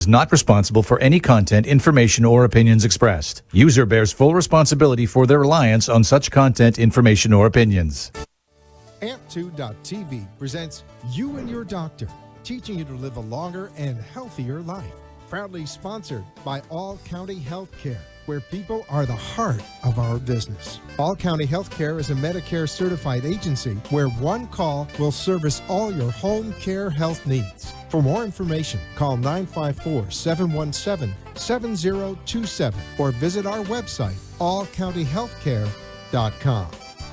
is not responsible for any content, information, or opinions expressed. User bears full responsibility for their reliance on such content, information, or opinions. Ant2.tv presents You and Your Doctor, teaching you to live a longer and healthier life. Proudly sponsored by All County Healthcare, where people are the heart of our business. All County Healthcare is a Medicare certified agency where one call will service all your home care health needs. For more information, call 954-717-7027 or visit our website, allcountyhealthcare.com.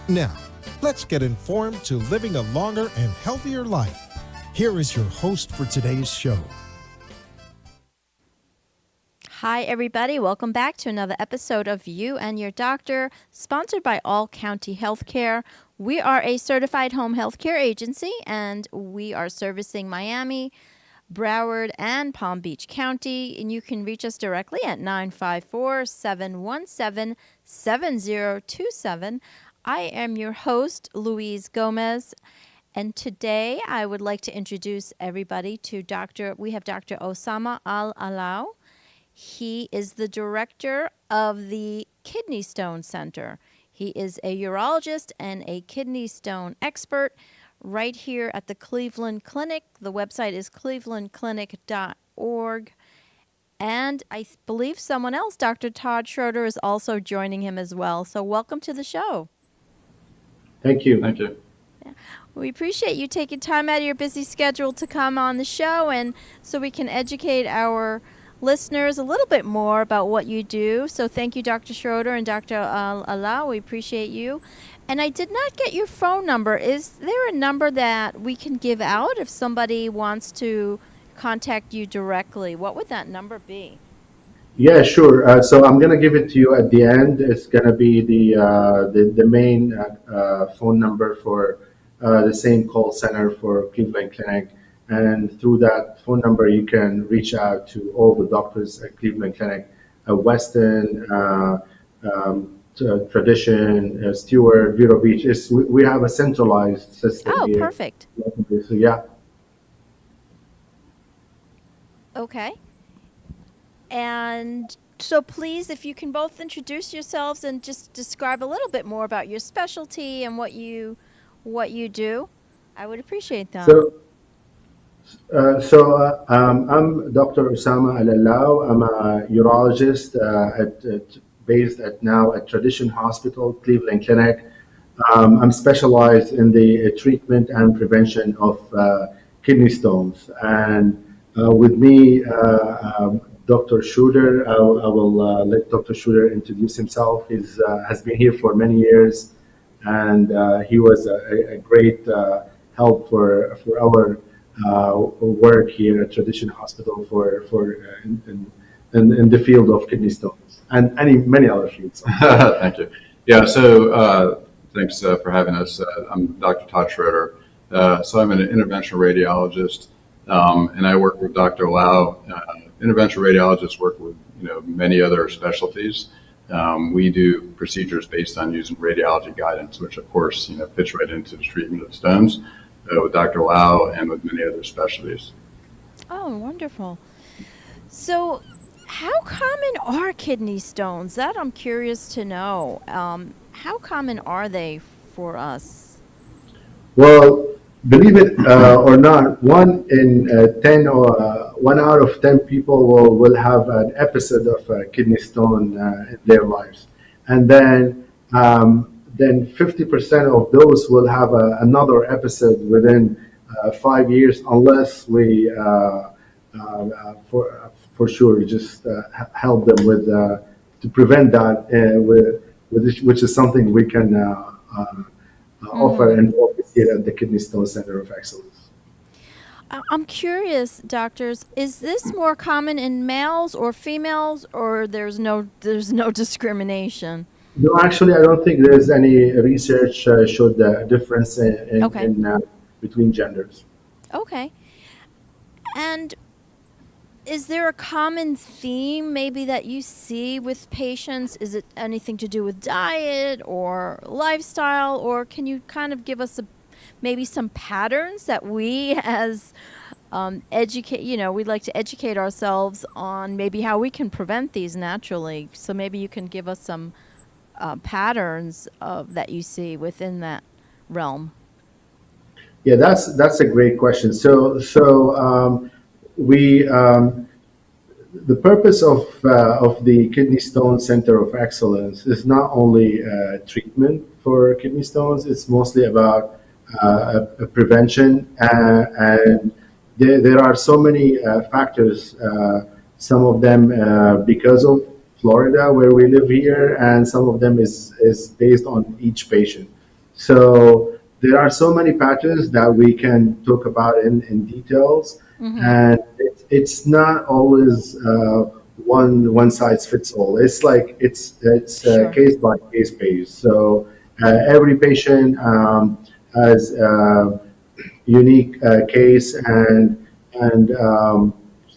Now, let's get informed to living a longer and healthier life. Here is your host for today's show. Hi, everybody. Welcome back to another episode of You and Your Doctor, sponsored by All County Healthcare. We are a certified home healthcare agency, and we are servicing Miami, Broward, and Palm Beach County. And you can reach us directly at 954-717-7027. I am your host, Louise Gomez. And today I would like to introduce everybody to we have Dr. Osama Al-Alao. He is the director of the Kidney Stone Center. He is a urologist and a kidney stone expert right here at the Cleveland Clinic. The website is clevelandclinic.org. And I believe someone else, Dr. Todd Schroeder, is also joining him as well. So welcome to the show. Thank you. Thank you. Yeah. We appreciate you taking time out of your busy schedule to come on the show, and so we can educate our listeners a little bit more about what you do. So thank you, Dr. Schroeder and Dr. Alao. We appreciate you. And I did not get your phone number. Is there a number that we can give out if somebody wants to contact you directly? What would that number be? Yeah, sure. So I'm going to give it to you at the end. It's going to be the main phone number for the same call center for Cleveland Clinic. And through that phone number, you can reach out to all the doctors at Cleveland Clinic, Weston, Tradition, Stewart, Vero Beach. We have a centralized system here. Oh, perfect. So, yeah. Okay. And so please, if you can both introduce yourselves and just describe a little bit more about your specialty and what you do, I would appreciate that. I'm Dr. Osama Al-Alao. I'm a urologist based at Tradition Hospital, Cleveland Clinic. I'm specialized in the treatment and prevention of kidney stones. And with me, Dr. Schroeder, I will let Dr. Schroeder introduce himself. He has been here for many years, and he was a great help for our work here at Tradition Hospital in the field of kidney stones and many other fields. Thank you. Yeah, so thanks for having us. I'm Dr. Todd Schroeder. So I'm an interventional radiologist, and I work with Dr. Alao. Interventional radiologists work with many other specialties. We do procedures based on using radiology guidance, which of course fits right into the treatment of stones. With Dr. Alao and with many other specialties. Oh, wonderful. So how common are kidney stones? That I'm curious to know. How common are they for us? Well, believe it or not, 1 out of 10 people will have an episode of a kidney stone in their lives. And then 50% of those will have another episode within 5 years, unless we, for sure, just help them with to prevent that, which is something we can offer and focus here at the Kidney Stone Center of Excellence. I'm curious, doctors, is this more common in males or females, or there's no discrimination? No, actually, I don't think there's any research showed the difference between genders. Okay. And is there a common theme maybe that you see with patients? Is it anything to do with diet or lifestyle, or can you kind of give us maybe some patterns that we as educate, we'd like to educate ourselves on maybe how we can prevent these naturally. So maybe you can give us some patterns that you see within that realm. Yeah, that's a great question. We the purpose of the Kidney Stone Center of Excellence is not only treatment for kidney stones. It's mostly about prevention, and there are so many factors. Some of them because of Florida, where we live here, and some of them is based on each patient. So there are so many patterns that we can talk about in details, and it's not always one size fits all. It's like it's Sure. case by case based. So every patient has a unique case, and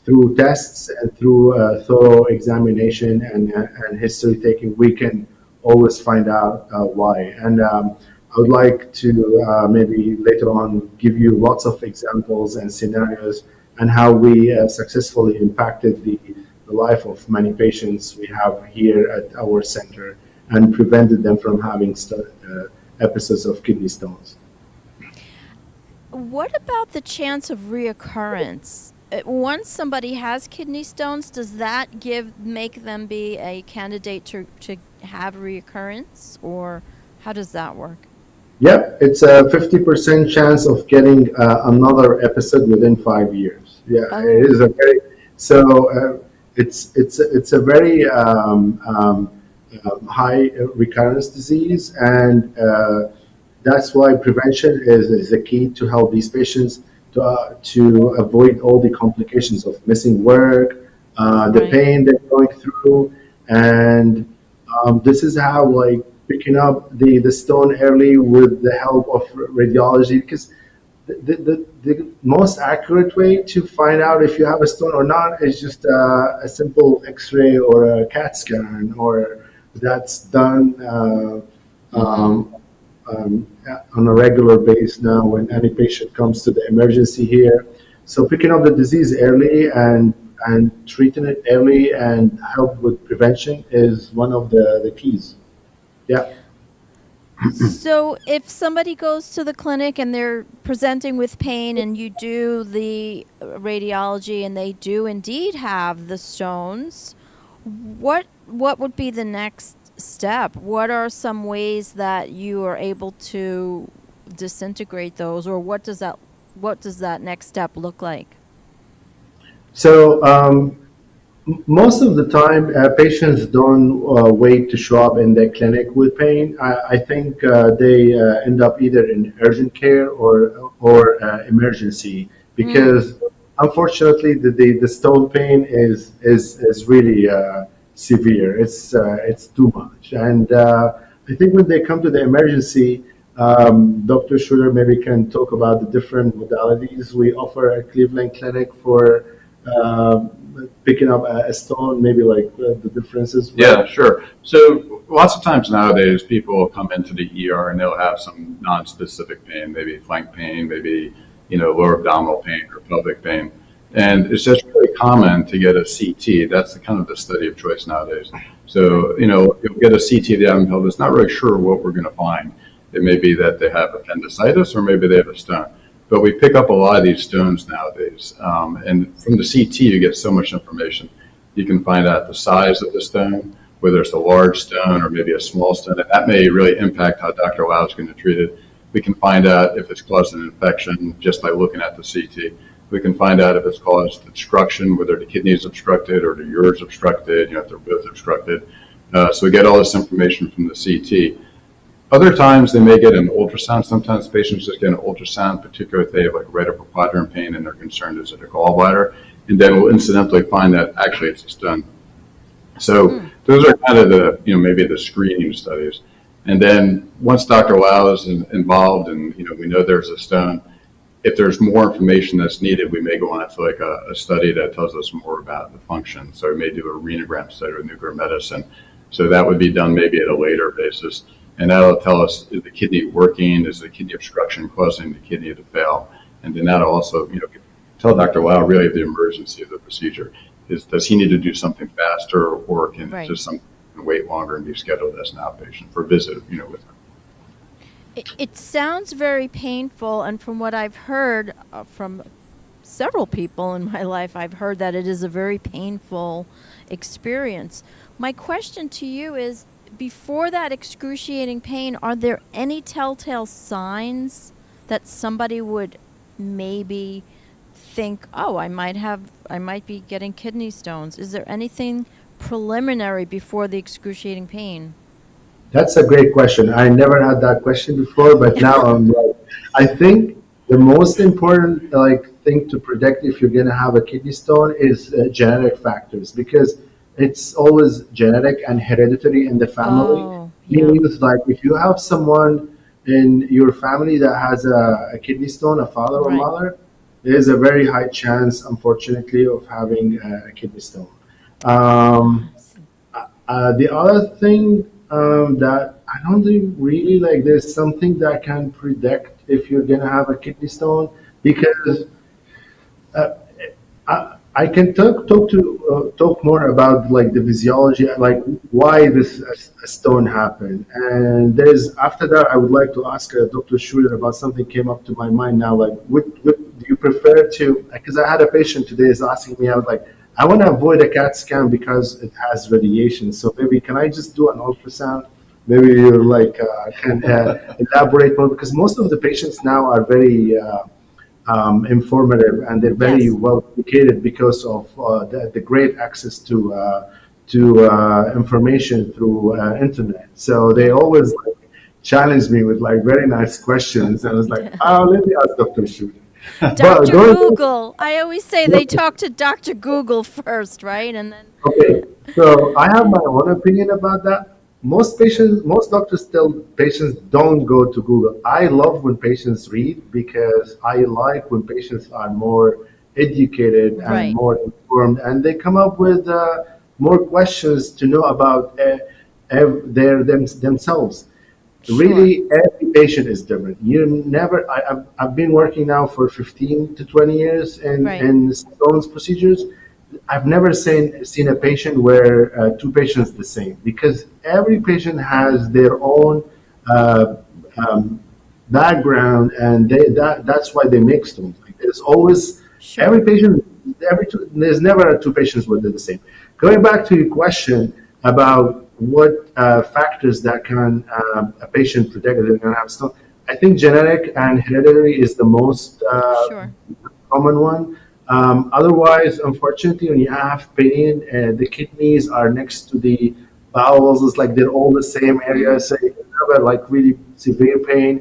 through tests and through thorough examination and history taking, we can always find out why. And I would like to maybe later on give you lots of examples and scenarios and how we successfully impacted the life of many patients we have here at our center and prevented them from having episodes of kidney stones. What about the chance of reoccurrence? Once somebody has kidney stones, does that make them be a candidate to have reoccurrence, or how does that work? Yep, it's a 50% chance of getting another episode within 5 years. Yeah, it is a very it's a very high recurrence disease, and that's why prevention is the key to help these patients to avoid all the complications of missing work, the pain they're going through, and this is how picking up the stone early with the help of radiology, because the most accurate way to find out if you have a stone or not is just a simple X-ray or a CAT scan, or that's done on a regular basis now when any patient comes to the emergency here. So picking up the disease early and treating it early and help with prevention is one of the keys. Yeah. So if somebody goes to the clinic and they're presenting with pain and you do the radiology and they do indeed have the stones, what would be the next step? What are some ways that you are able to disintegrate those, or what does that next step look like? So most of the time, patients don't wait to show up in the clinic with pain. I think they end up either in urgent care or emergency, because unfortunately the stone pain is really severe. It's too much, and I think when they come to the emergency, Dr. Schroeder maybe can talk about the different modalities we offer at Cleveland Clinic for picking up a stone, maybe the differences. Yeah, sure. So lots of times nowadays, people will come into the ER and they'll have some non-specific pain, maybe flank pain, maybe lower abdominal pain or pelvic pain, and it's just really common to get a CT. That's the study of choice nowadays. So you'll get a CT of the abdominal pelvis, not really sure what we're going to find. It may be that they have appendicitis, or maybe they have a stone. But we pick up a lot of these stones nowadays. And from the CT, you get so much information. You can find out the size of the stone, whether it's a large stone or maybe a small stone. And that may really impact how Dr. Lau is going to treat it. We can find out if it's caused an infection just by looking at the CT. We can find out if it's caused obstruction, whether the kidney is obstructed or the urine is obstructed, if they're both obstructed. So we get all this information from the CT. Other times they may get an ultrasound. Sometimes patients just get an ultrasound, particularly if they have right upper quadrant pain and they're concerned is it a gallbladder, and then we'll incidentally find that actually it's a stone. So those are kind of the maybe the screening studies. And then once Dr. Lau is involved and we know there's a stone, if there's more information that's needed, we may go on to a study that tells us more about the function. So we may do a renogram study with nuclear medicine. So that would be done maybe at a later basis. And that'll tell us, is the kidney working? Is the kidney obstruction causing the kidney to fail? And then that'll also, tell Dr. Lau really the emergency of the procedure. Does he need to do something faster, or can Right. just wait longer and be scheduled as an outpatient for visit, with him? It sounds very painful, and from what I've heard from several people in my life, I've heard that it is a very painful experience. My question to you is, before that excruciating pain, are there any telltale signs that somebody would maybe think, oh, I might be getting kidney stones? Is there anything preliminary before the excruciating pain? That's a great question. I never had that question before, but now I think the most important thing to predict if you're going to have a kidney stone is genetic factors, because it's always genetic and hereditary in the family. Oh, yeah. Means if you have someone in your family that has a kidney stone, a father or Right. mother, there's a very high chance, unfortunately, of having a kidney stone. The other thing that I don't think really there's something that can predict if you're gonna have a kidney stone, because I can talk more about the physiology, why this a stone happened, and there's after that I would like to ask Dr. Schroeder about something came up to my mind now. What do you prefer to? Because I had a patient today is asking me, I was like, I want to avoid a CAT scan because it has radiation. So maybe can I just do an ultrasound? Maybe you can elaborate more, because most of the patients now are very informative, and they're very Yes. well educated because of the great access to information through internet. So they always challenge me with very nice questions, and I was like, oh, let me ask Dr. Schroeder. Dr. Google. I always say they talk to Dr. Google first, right? And then Okay, so I have my own opinion about that. Most doctors tell patients don't go to Google. I love when patients read, because I like when patients are more educated and Right. more informed, and they come up with more questions to know about themselves. Sure. Really, every patient is different. I've been working now for 15 to 20 years Right. in stones procedures. I've never seen a patient where two patients the same, because every patient has their own uh, um, background, and that's why they make stones. There's always Sure. every patient, there's never two patients where they're the same. Going back to your question about what factors that can a patient predict that they're going to have stone, I think genetic and hereditary is the most Sure. common one. Otherwise, unfortunately, when you have pain, the kidneys are next to the bowels. It's they're all the same area. So if you have a really severe pain,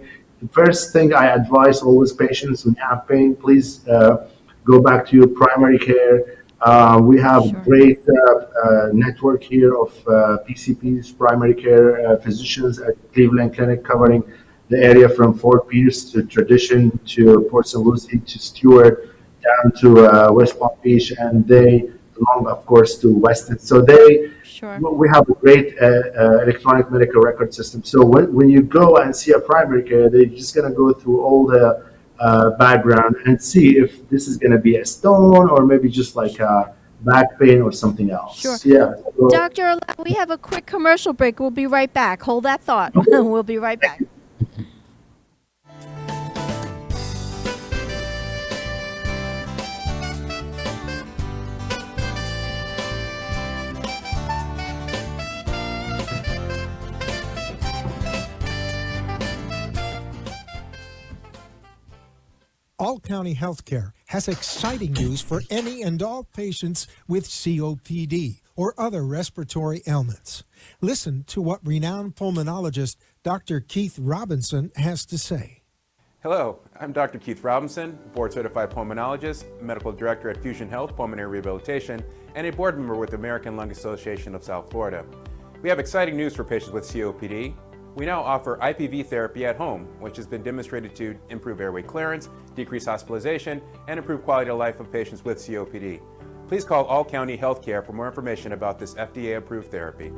the first thing I advise always patients, when you have pain, please go back to your primary care. We have Sure. great network here of PCPs, primary care physicians at Cleveland Clinic, covering the area from Fort Pierce to Tradition to Port St. Lucie to Stewart, down to West Palm Beach, and they belong, of course, to Weston. So Sure. we have a great electronic medical record system. So when you go and see a primary care, they're just going to go through all the background and see if this is going to be a stone or maybe just a back pain or something else. Sure. Yeah. So, Dr. Alao, we have a quick commercial break. We'll be right back. Hold that thought. We'll be right back. All County Healthcare has exciting news for any and all patients with COPD or other respiratory ailments. Listen to what renowned pulmonologist Dr. Keith Robinson has to say. Hello, I'm Dr. Keith Robinson, board-certified pulmonologist, medical director at Fusion Health Pulmonary Rehabilitation, and a board member with the American Lung Association of South Florida. We have exciting news for patients with COPD. We now offer IPV therapy at home, which has been demonstrated to improve airway clearance, decrease hospitalization, and improve quality of life of patients with COPD. Please call All County Healthcare for more information about this FDA-approved therapy.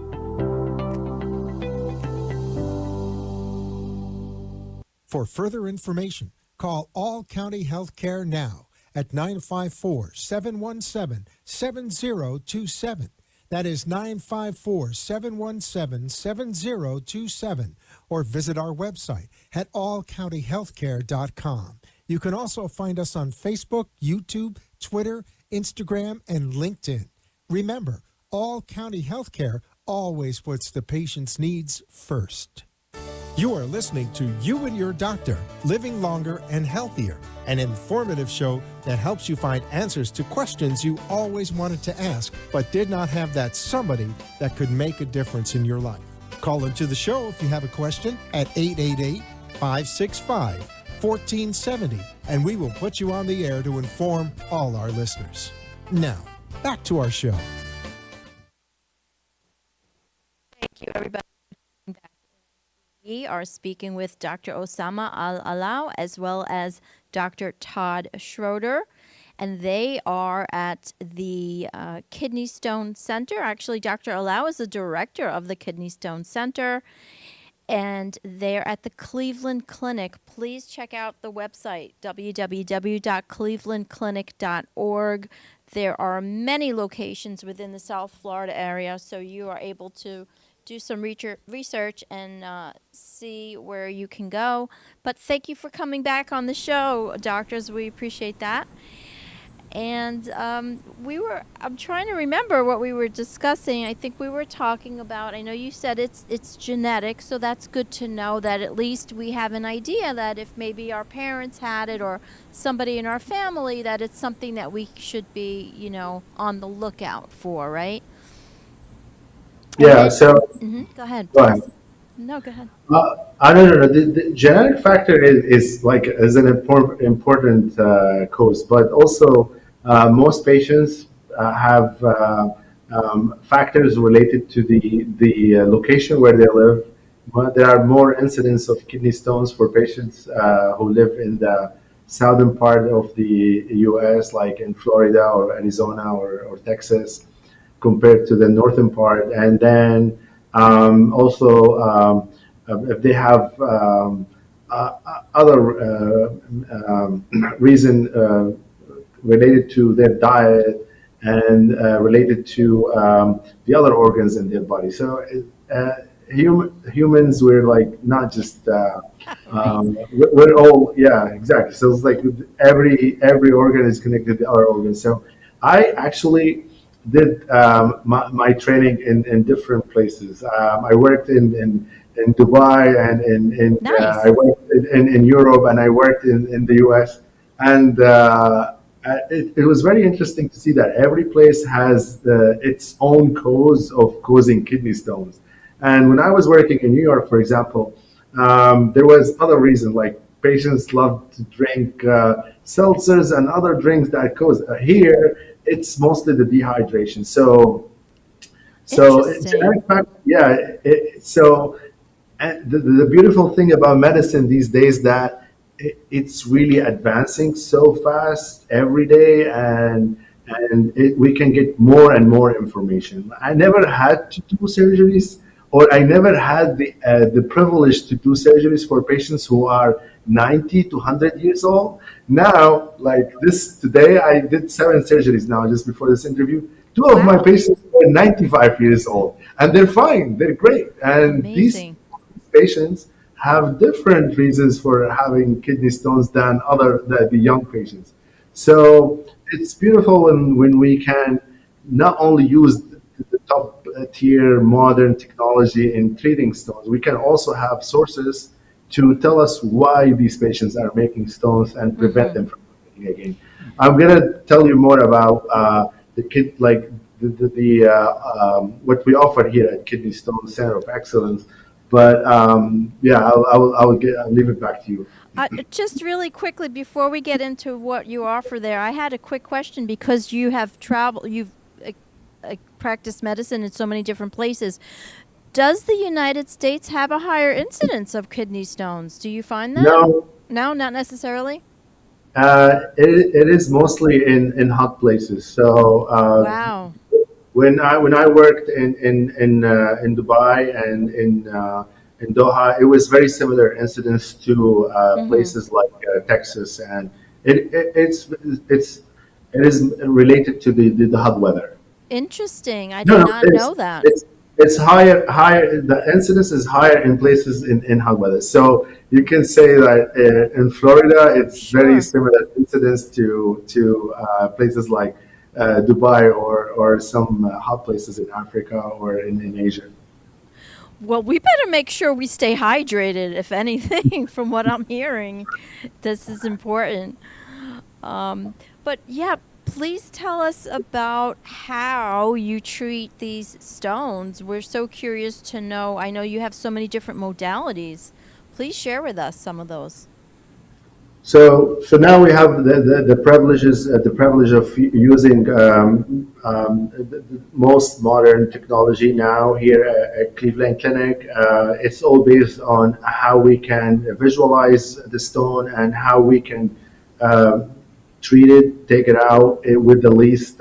For further information, call All County Healthcare now at 954-717-7027. That is 954-717-7027. Or visit our website at allcountyhealthcare.com. You can also find us on Facebook, YouTube, Twitter, Instagram, and LinkedIn. Remember, All County Healthcare always puts the patient's needs first. You are listening to You and Your Doctor, Living Longer and Healthier, an informative show that helps you find answers to questions you always wanted to ask, but did not have that somebody that could make a difference in your life. Call into the show if you have a question at 888-565-1470, and we will put you on the air to inform all our listeners. Now, back to our show. Thank you, everybody. We are speaking with Dr. Osama Al-Alao as well as Dr. Todd Schroeder, and they are at the Kidney Stone Center. Actually, Dr. Alao is the director of the Kidney Stone Center, and they're at the Cleveland Clinic. Please check out the website, www.clevelandclinic.org. There are many locations within the South Florida area, so you are able to do some research and see where you can go. But thank you for coming back on the show, doctors. We appreciate that. And I'm trying to remember what we were discussing. I think we were talking about, I know you said it's genetic, so that's good to know that at least we have an idea that if maybe our parents had it or somebody in our family, that it's something that we should be, on the lookout for, right? Yeah, so Go ahead. go ahead. No, go ahead. I don't know. The genetic factor is an important cause, but also most patients have factors related to the location where they live. There are more incidents of kidney stones for patients who live in the southern part of the U.S., like in Florida or Arizona or Texas, compared to the northern part. And then also if they have other reason related to their diet and related to the other organs in their body. So humans, we're like not just we're all, yeah, exactly. So it's like every organ is connected to the other organs. So I actually did my training in different places. I worked in Dubai and Nice. I worked in Europe, and I worked in the US. And it was very interesting to see that every place has its own cause of causing kidney stones. And when I was working in New York, for example, there was other reasons, like patients love to drink seltzers and other drinks that cause. Here, it's mostly the dehydration. So Interesting. yeah. And the beautiful thing about medicine these days that it's really advancing so fast every day, and we can get more and more information. I never had to do surgeries, or I never had the privilege to do surgeries for patients who are 90 to 100 years old. Now, like this today, I did 7 surgeries now just before this interview. 2 of my Wow. patients are 95 years old, and they're fine. They're great. And these Amazing. patients have different reasons for having kidney stones than the young patients. So it's beautiful when we can not only use the top tier modern technology in treating stones, we can also have sources to tell us why these patients are making stones and prevent them from making again. I'm gonna tell you more about the kid, like what we offer here at Kidney Stone Center of Excellence. But yeah, I'll leave it back to you. Just really quickly before we get into what you offer there, I had a quick question because you have you've practiced medicine in so many different places. Does the United States have a higher incidence of kidney stones? Do you find that? No, No, not necessarily. it is mostly in hot places. So Wow. when I worked in Dubai and in Doha, it was very similar incidents to places like Texas It is related to the hot weather. Interesting. I No, did no, not know that. it's higher. The incidence is higher in places in hot weather. So you can say that in Florida, it's very Sure. similar incidence to places like Dubai or some hot places in Africa or in Asia. Well, we better make sure we stay hydrated, if anything, from what I'm hearing. This is important. But yeah, please tell us about how you treat these stones. We're so curious to know. I know you have so many different modalities. Please share with us some of those. So now we have the privileges, the privilege of using the most modern technology now here at Cleveland Clinic. It's all based on how we can visualize the stone and how we can treat it, take it out with the least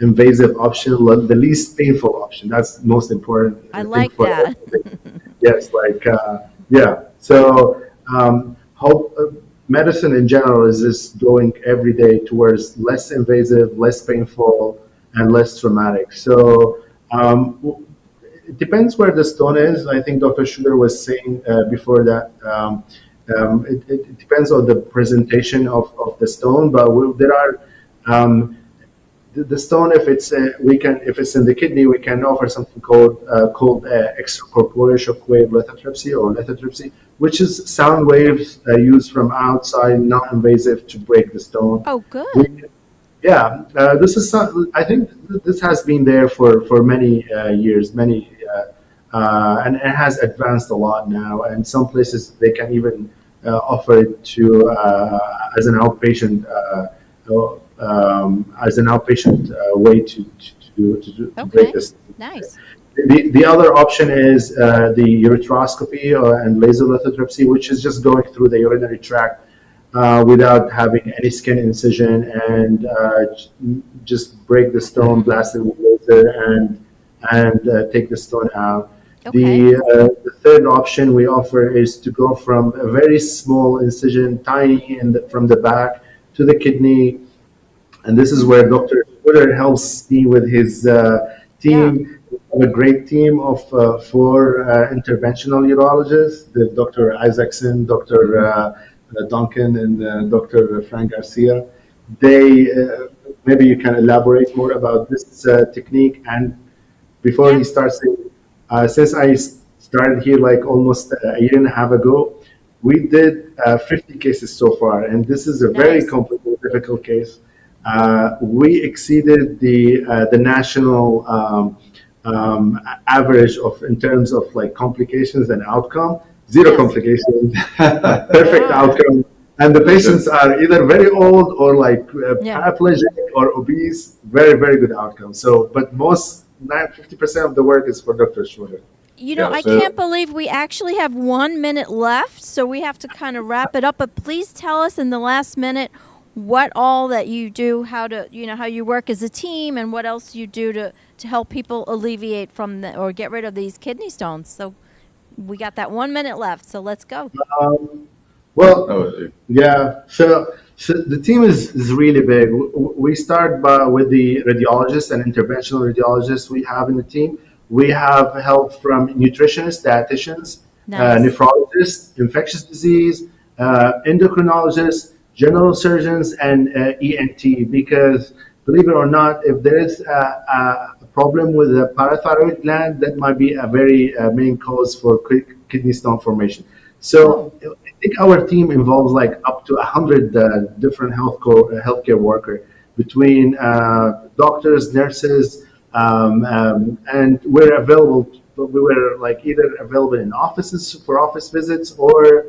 invasive option, the least painful option. That's the most important I thing like for that. yes, yeah. So hope medicine in general is just going every day towards less invasive, less painful, and less traumatic. So it depends where the stone is. I think Dr. Schroeder was saying before that it depends on the presentation of the stone, but there are the stone, if it's if it's in the kidney, we can offer something called extracorporeal shockwave lithotripsy or lithotripsy, which is sound waves used from outside, not invasive, to break the stone. Oh, good. Yeah, this is I think this has been there for many years, and it has advanced a lot now. And some places they can even offer it to as an outpatient. Way to Okay. break this. Nice. The other option is the ureteroscopy and laser lithotripsy, which is just going through the urinary tract without having any skin incision and just break the stone, blast it with laser, and take the stone out. Okay. The third option we offer is to go from a very small incision, tiny from the back to the kidney. And this is where Dr. Schroeder helps me with his team. We have a great team of 4 interventional urologists, Dr. Isaacson, Dr. Duncan, and Dr. Frank Garcia. They maybe you can elaborate more about this technique. And before he starts, since I started here like almost a year and a half ago, we did 50 cases so far, and this is a very complicated, difficult case. We exceeded the national average in terms of like complications and outcome. Zero complications, perfect outcome. And the patients are either very old or like paraplegic or obese. Very, very good outcome. So, but 50% of the work is for Dr. Schroeder. You know, I can't believe we actually have 1 minute left, so we have to kind of wrap it up. But please tell us in the last minute what all that you do, how you work as a team, and what else you do to help people alleviate from or get rid of these kidney stones. So we got that 1 minute left, so let's go. Yeah. So the team is really big. We start with the radiologists and interventional radiologists we have in the team. We have help from nutritionists, dietitians, nephrologists, infectious disease, endocrinologists, general surgeons, and ENT. Because believe it or not, if there is a problem with the parathyroid gland, that might be a very main cause for kidney stone formation. So I think our team involves like up to 100 different healthcare workers between doctors, nurses, and we're available. We were like either available in offices for office visits or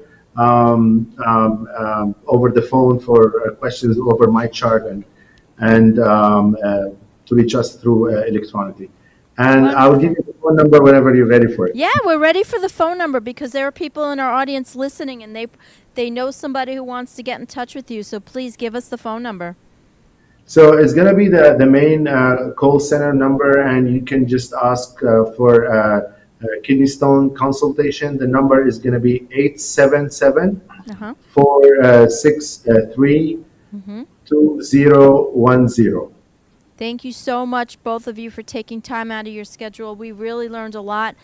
over the phone for questions over my chart and to reach us through electronically. And I'll give you the phone number whenever you're ready for it. Yeah, we're ready for the phone number because there are people in our audience listening and they know somebody who wants to get in touch with you. So please give us the phone number. So it's going to be the main call center number, and you can just ask for kidney stone consultation. The number is going to be 877 Uh-huh. 463 2010. Thank you so much, both of you, for taking time out of your schedule. We really learned a lot.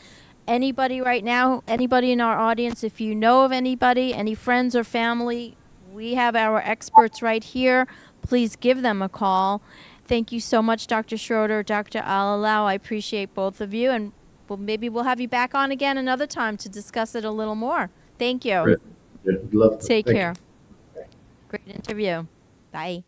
Anybody right now, anybody in our audience, if you know of anybody, any friends or family, we have our experts right here. Please give them a call. Thank you so much, Dr. Schroeder, Dr. Al-Alao. I appreciate both of you, and maybe we'll have you back on again another time to discuss it a little more. Thank you. Great. Yeah, I'd love to. Take Thank care. you. Great interview. Bye.